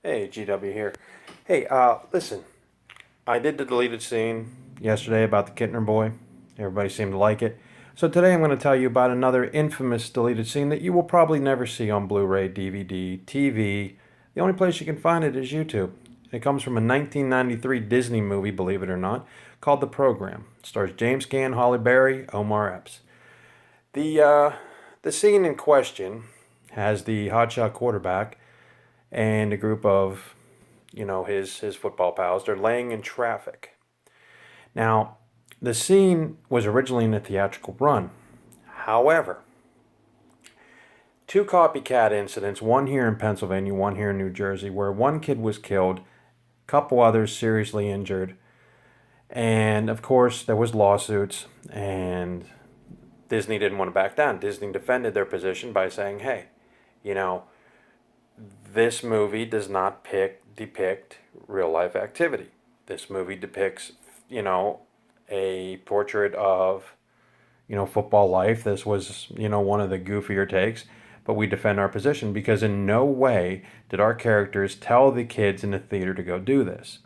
Hey, GW here. Hey, listen, I did the deleted scene yesterday about the Kittner boy. Everybody seemed to like it. So today I'm going to tell you about another infamous deleted scene that you will probably never see on Blu-ray, DVD, TV. The only place you can find it is YouTube. It comes from a 1993 Disney movie, believe it or not, called The Program. It stars James Caan, Holly Berry, Omar Epps. The scene in question has the hotshot quarterback and a group of, his football pals. They're laying in traffic. Now, the scene was originally in a theatrical run. However, two copycat incidents, one here in Pennsylvania, one here in New Jersey, where one kid was killed, a couple others seriously injured, and of course there was lawsuits, and Disney didn't want to back down. Disney defended their position by saying, hey, you know, this movie does not depict real life activity. This movie depicts, a portrait of, football life. This was, one of the goofier takes, but we defend our position because in no way did our characters tell the kids in the theater to go do this.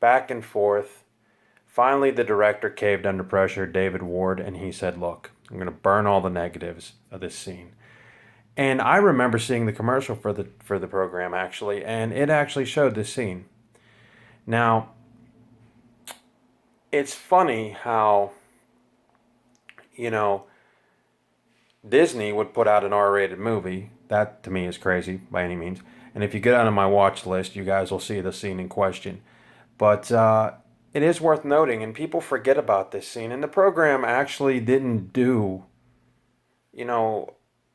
Back and forth. Finally, the director caved under pressure, David Ward, and he said, look, I'm going to burn all the negatives of this scene. And I remember seeing the commercial for the program actually, and it actually showed this scene. Now, it's funny how, Disney would put out an R-rated movie. That to me is crazy by any means. And if you get on my watch list, you guys will see the scene in question. But it is worth noting, and people forget about this scene. And the program actually didn't do,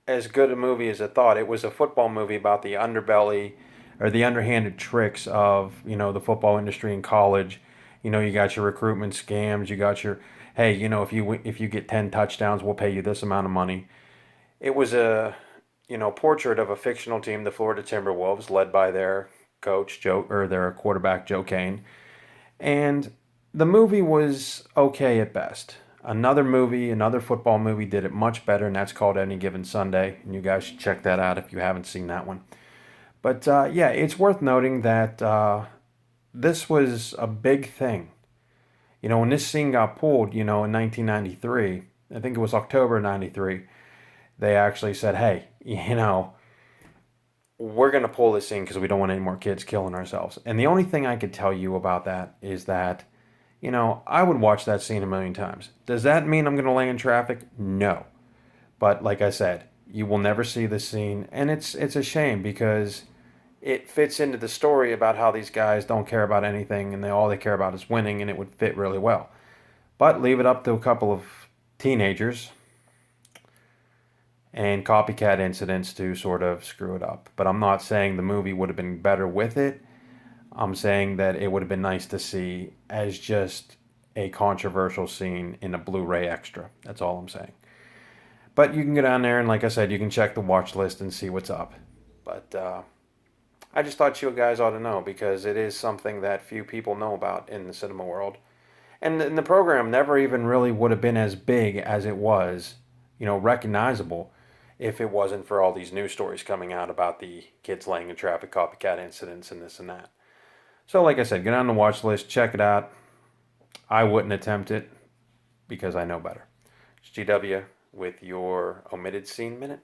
as good a movie as it thought. It was a football movie about the underbelly or the underhanded tricks of, the football industry in college. You got your recruitment scams, you got your, hey, if you get 10 touchdowns, we'll pay you this amount of money. It was a, portrait of a fictional team, the Florida Timberwolves, led by their coach, their quarterback, Joe Kane. And the movie was okay at best. Another football movie did it much better, and that's called Any Given Sunday. And you guys should check that out if you haven't seen that one. But yeah, it's worth noting that this was a big thing. When this scene got pulled, in 1993, I think it was October 93, they actually said, hey, we're going to pull this scene because we don't want any more kids killing ourselves. And the only thing I could tell you about that is that, I would watch that scene a million times. Does that mean I'm going to lay in traffic? No. But like I said, you will never see this scene. And it's a shame because it fits into the story about how these guys don't care about anything and all they care about is winning, and it would fit really well. But leave it up to a couple of teenagers and copycat incidents to sort of screw it up. But I'm not saying the movie would have been better with it. I'm saying that it would have been nice to see as just a controversial scene in a Blu-ray extra. That's all I'm saying. But you can go down there and, like I said, you can check the watch list and see what's up. But I just thought you guys ought to know because it is something that few people know about in the cinema world. And the program never even really would have been as big as it was, recognizable, if it wasn't for all these news stories coming out about the kids laying in traffic, copycat incidents, and this and that. So like I said, get on the watch list, check it out. I wouldn't attempt it because I know better. It's GW with your omitted scene minute.